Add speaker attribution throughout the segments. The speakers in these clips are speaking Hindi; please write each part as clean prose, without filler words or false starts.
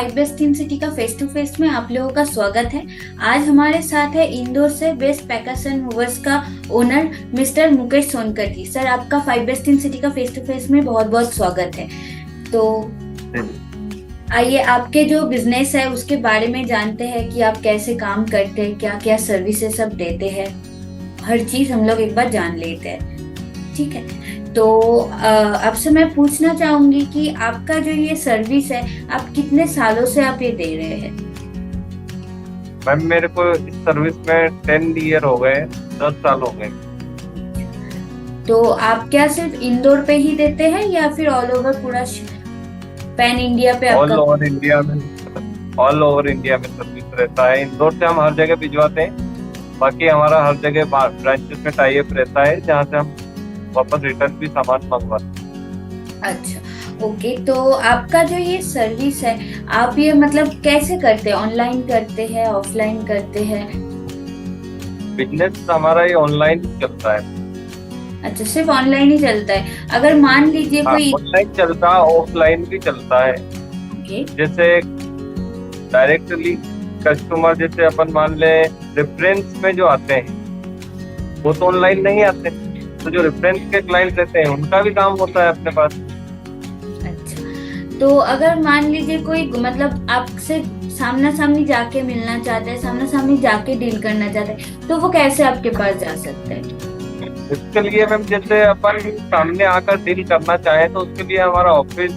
Speaker 1: फाइव बेस्ट इन सिटी का फेस टू फेस में आप लोगों का स्वागत है। आज हमारे साथ है इंदौर से बेस्ट पैकर्स एंड मूवर्स का ओनर मिस्टर मुकेश सोनकर जी। सर, आपका फाइव बेस्ट इन सिटी का फेस टू फेस में बहुत बहुत स्वागत है। तो आइए आपके जो बिजनेस है उसके बारे में जानते हैं कि आप कैसे काम करते हैं, क्या क्या सर्विसेज सब देते हैं, हर चीज हम लोग एक बार जान लेते हैं। ठीक है, तो आपसे मैं पूछना चाहूंगी कि आपका जो ये सर्विस है, आप कितने सालों से आप ये दे रहे हैं?
Speaker 2: मैम, मेरे को इस सर्विस में 10 ईयर हो गए, 10 साल हो गए।
Speaker 1: तो आप क्या सिर्फ इंदौर पे ही देते हैं या फिर ऑल ओवर पूरा पैन इंडिया पे
Speaker 2: ऑल
Speaker 1: आपका?
Speaker 2: ओवर इंडिया में सर्विस रहता है। इंदौर से हम हर जगह भिजवाते हैं। बाकी हमारा हर जगह ब्रांचेस में टाई अप रहता है, जहाँ से हम वापस रिटर्न भी सामान मंगवाते हैं।
Speaker 1: अच्छा, ओके। तो आपका जो ये सर्विस है, आप ये मतलब कैसे करते हैं? ऑनलाइन करते हैं, ऑफलाइन करते हैं?
Speaker 2: बिजनेस हमारा ये ऑनलाइन चलता है।
Speaker 1: अच्छा, सिर्फ ऑनलाइन ही चलता है। अगर मान लीजिए
Speaker 2: हाँ,
Speaker 1: कोई
Speaker 2: ऑनलाइन चलता है, ऑफलाइन भी चलता है।
Speaker 1: ओके,
Speaker 2: जैसे डायरेक्टली कस्टमर, जैसे अपन मान ले रेफरेंस में जो आते हैं वो तो ऑनलाइन नहीं आते, तो जो रेफरेंस के क्लाइंट रहते हैं उनका भी काम होता है अपने पास।
Speaker 1: अच्छा। तो अगर मान लीजिए कोई मतलब आपसे सामना सामनी जाके मिलना चाहते हैं, सामना सामनी जाके डील करना चाहते हैं, तो वो कैसे आपके पास जा सकते हैं?
Speaker 2: इसके लिए मैम, जैसे अपन सामने आकर डील करना चाहें तो उसके लिए हमारा ऑफिस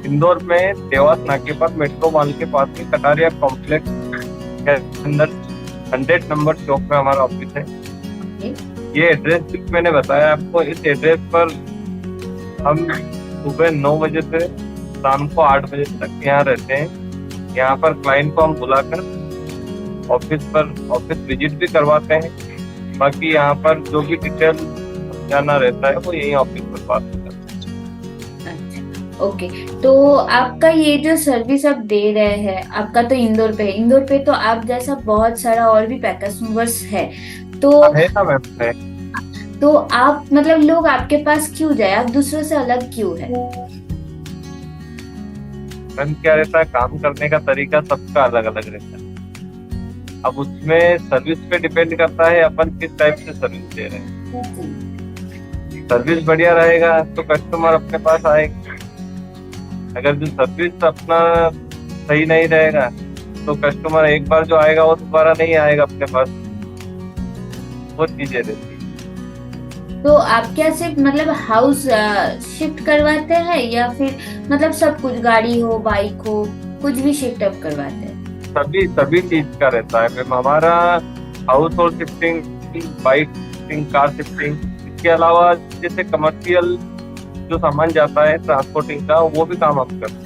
Speaker 2: इंदौर में देवास नाके पर मेट्रो मॉल के पास में कटारिया कॉम्प्लेक्स के अंदर 100 नंबर चौक में हमारा ऑफिस है। ये एड्रेस भी मैंने बताया आपको। इस एड्रेस पर हम सुबह 9 बजे से शाम को 8 बजे तक यहाँ रहते हैं। यहाँ पर क्लाइंट को हम बुलाकर ऑफिस विजिट भी करवाते हैं। बाकी यहाँ पर जो भी डिटेल जाना रहता है वो यही ऑफिस पर बात करते हैं।
Speaker 1: अच्छा, ओके। तो आपका ये जो सर्विस आप दे रहे हैं, आपका तो इंदौर पे है। इंदौर पे तो आप जैसा बहुत सारा और भी पैकर्स मूवर्स है, तो
Speaker 2: है ना मैम? है।
Speaker 1: तो आप मतलब लोग आपके पास क्यों जाए? आप दूसरों से अलग क्यों है?
Speaker 2: मैम, क्या रहता है, काम करने का तरीका सबका अलग अलग रहता है। अब उसमें सर्विस पे डिपेंड करता है अपन किस टाइप से सर्विस दे रहे हैं। सर्विस बढ़िया रहेगा तो कस्टमर अपने पास आएगा। अगर जो सर्विस अपना सही नहीं रहेगा तो कस्टमर एक बार जो आएगा वो दोबारा नहीं आएगा अपने पास। वो चीजें रहती है।
Speaker 1: तो आप क्या सिर्फ मतलब हाउस शिफ्ट करवाते हैं या फिर मतलब सब कुछ, गाड़ी हो, बाइक हो, कुछ भी शिफ्ट अप करवाते हैं?
Speaker 2: सभी चीज का रहता है मैम हमारा। House hold shifting, bike shifting, car shifting, इसके अलावा जैसे कमर्शियल जो सामान जाता है ट्रांसपोर्टिंग का, वो भी काम हम करते हैं।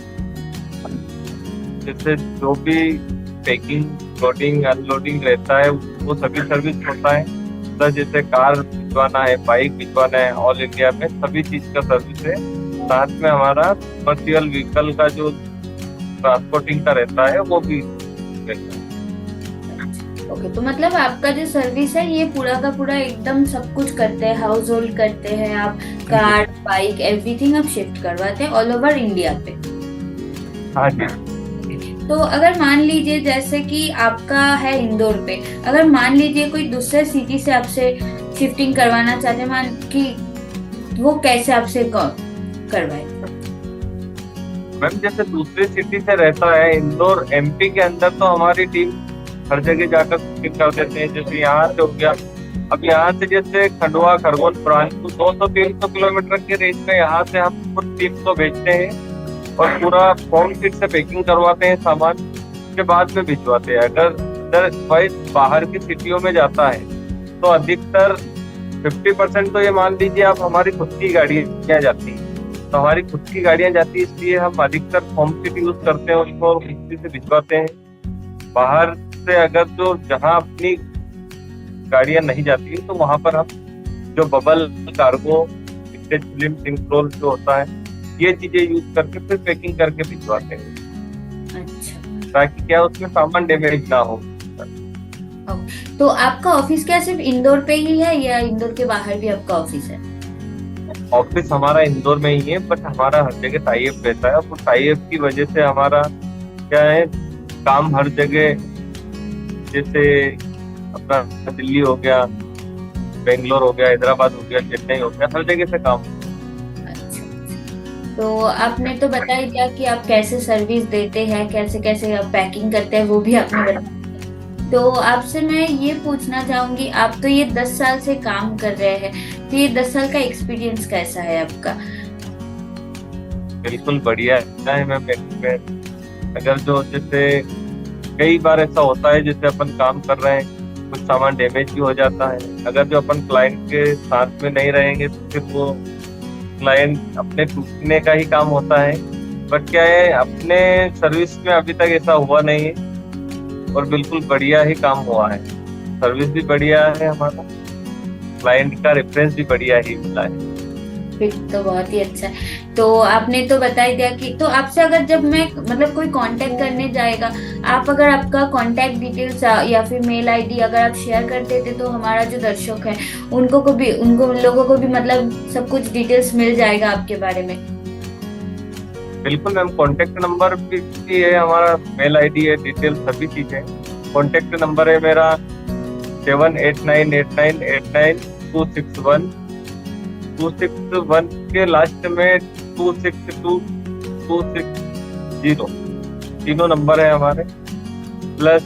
Speaker 2: जैसे जो भी पैकिंग, लोडिंग, अनलोडिंग रहता है वो सभी सर्विस होता है। तो जैसे कार भिजवाना है, बाइक भिजवाना है, ऑल इंडिया में सभी चीज का सर्विस है। साथ में हमारा कमर्शियल व्हीकल का जो ट्रांसपोर्टिंग का रहता है वो भी रहता है।
Speaker 1: ओके, तो मतलब आपका जो सर्विस है ये पूरा का पूरा एकदम सब कुछ करते हैं, हाउस होल्ड करते हैं आप, कार, बाइक, एवरीथिंग आप शिफ्ट करवाते हैं ऑल ओवर इंडिया पे?
Speaker 2: हाँ जी।
Speaker 1: तो अगर मान लीजिए जैसे कि आपका है इंदौर पे, अगर मान लीजिए कोई दूसरे सिटी से आपसे शिफ्टिंग करवाना चाहते हैं, मान कि वो कैसे आपसे करवाए?
Speaker 2: मैम, जैसे दूसरी सिटी से रहता है, इंदौर एमपी के अंदर, तो हमारी टीम हर जगह जाकर शिफ्टिंग कर देते हैं। जैसे यहाँ से हो गया, अब यहाँ से जैसे खंडवा, खरगोन ब्रांच को 200-300 किलोमीटर के रेंज में यहाँ से हम खुद टीम को भेजते हैं और पूरा फॉर्म फिट से पैकिंग करवाते हैं सामान, के बाद में भिजवाते हैं। अगर बाहर की सिटियों में जाता है तो अधिकतर 50% तो ये मान लीजिए आप हमारी खुद की गाड़ियाँ जाती हैं। तो हमारी खुद की गाड़ियाँ जाती है, इसलिए हम अधिकतर फॉर्म फिट यूज करते हैं उसको और किसी से भिजवाते हैं। बाहर से अगर जो जहाँ अपनी गाड़ियाँ नहीं जाती तो वहां पर हम जो बबल, कार्गो, स्टेज फिल्म, सिंक्रोल जो होता है, ये चीजें यूज करके फिर पैकिंग करके भिजवाते हैं।
Speaker 1: अच्छा,
Speaker 2: ताकि क्या उसमें सामान डैमेज ना हो।
Speaker 1: तो आपका ऑफिस क्या सिर्फ इंदौर पे ही है या इंदौर के बाहर भी आपका ऑफिस है?
Speaker 2: ऑफिस हमारा इंदौर में ही है, बट हमारा हर जगह टाई अप रहता है। और वो टाई अप की वजह से हमारा क्या है, काम हर जगह, जैसे अपना दिल्ली हो गया, बेंगलोर हो गया, हैदराबाद हो गया, चेन्नई हो गया, हर जगह से काम।
Speaker 1: अच्छा। तो आपने तो बता ही दिया कि आप कैसे सर्विस देते हैं, कैसे कैसे आप पैकिंग करते हैं, वो भी आपने बताया। तो आपसे मैं ये पूछना चाहूंगी, आप तो ये 10 साल से काम कर रहे हैं, तो ये 10 साल का एक्सपीरियंस कैसा है आपका?
Speaker 2: बिल्कुल बढ़िया है मैम एक्सपीरियंस। अगर जो जैसे कई बार ऐसा होता है, जैसे अपन काम कर रहे हैं, कुछ सामान डैमेज भी हो जाता है। अगर जो अपन क्लाइंट के साथ में नहीं रहेंगे तो फिर वो क्लाइंट अपने टूटने का ही काम होता है। बट क्या है, अपने सर्विस में अभी तक ऐसा हुआ नहीं है, और बिल्कुल बढ़िया ही काम हुआ है। सर्विस भी बढ़िया है हमारा, क्लाइंट का रेफरेंस भी बढ़िया ही मिला है।
Speaker 1: फिर तो बहुत ही अच्छा है। तो आपने तो बता ही दिया कि तो आपसे अगर जब मैं मतलब कोई कांटेक्ट करने जाएगा, आप अगर आपका कांटेक्ट डिटेल्स या फिर मेल आईडी अगर आप शेयर कर देते तो हमारा जो दर्शक है उनको उन लोगों को भी मतलब सब कुछ डिटेल्स मिल जाएगा आपके बारे में।
Speaker 2: बिल्कुल मैम, कॉन्टेक्ट नंबर भी है हमारा, मेल आईडी है, डिटेल सभी चीजें। कॉन्टेक्ट नंबर है मेरा 7898989261। 261 के लास्ट में 262260, तीनों नंबर है हमारे। प्लस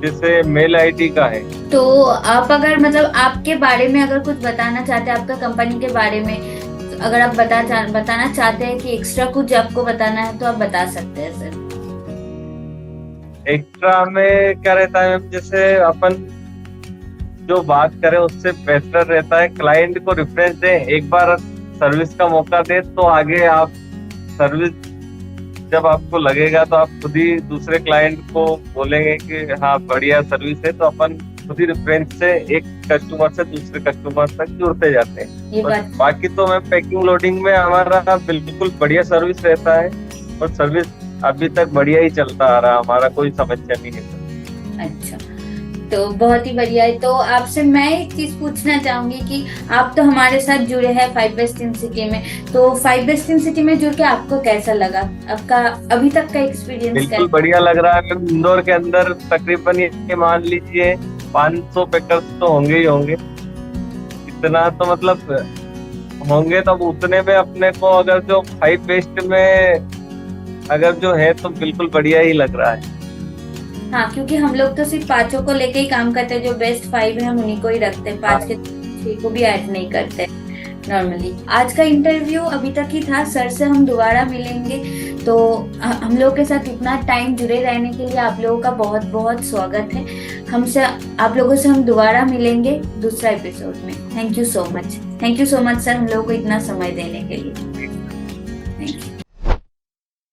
Speaker 2: जैसे मेल आईडी का है।
Speaker 1: तो आप अगर मतलब आपके बारे में अगर कुछ बताना चाहते हैं, आपका कंपनी के बारे में अगर आप बताना चाहते हैं कि एक्स्ट्रा कुछ आपको बताना है तो आप बता सकते हैं सर।
Speaker 2: एक्स्ट्रा में क्या रहता है मैम, जैसे अपन जो बात करें उससे बेहतर रहता है क्लाइंट को रेफरेंस दें, एक बार सर्विस का मौका दें, तो आगे आप सर्विस जब आपको लगेगा तो आप खुद ही दूसरे क्लाइंट को बोलेंगे कि हाँ बढ़िया सर्विस है, तो अपन खुद ही रेफरेंस से एक कस्टमर से दूसरे कस्टमर तक जुड़ते जाते हैं।
Speaker 1: ये बात
Speaker 2: बाकी तो मैं पैकिंग लोडिंग में हमारा बिल्कुल बढ़िया सर्विस रहता है, और सर्विस अभी तक बढ़िया ही चलता आ रहा, हमारा कोई समस्या नहीं है।
Speaker 1: अच्छा, तो बहुत ही बढ़िया है। तो आपसे मैं एक चीज पूछना चाहूंगी कि आप तो हमारे साथ जुड़े हैं 5 बेस्ट इन सिटी में, तो 5 बेस्ट इन सिटी में जुड़ के आपको कैसा लगा? आपका अभी तक का एक्सपीरियंस
Speaker 2: बिल्कुल बढ़िया लग रहा है। इंदौर के अंदर तकरीबन ये मान लीजिए 500 पैकर्स तो होंगे ही होंगे, इतना तो मतलब होंगे। तब उतने में अपने को अगर जो 5 बेस्ट में अगर जो है तो बिल्कुल बढ़िया ही लग रहा है।
Speaker 1: हाँ, क्योंकि हम लोग तो सिर्फ 5 को लेके ही काम करते हैं, जो बेस्ट 5 है हम उन्हीं को ही रखते हैं, 5 के 6 को भी ऐड नहीं करते नॉर्मली। आज का इंटरव्यू अभी तक ही था, सर से हम दोबारा मिलेंगे। तो हम लोग के साथ इतना टाइम जुड़े रहने के लिए आप लोगों का बहुत बहुत स्वागत है। आप लोगों से हम दोबारा मिलेंगे दूसरा एपिसोड में। Thank you so much sir, हम लोगों को इतना समय देने के लिए।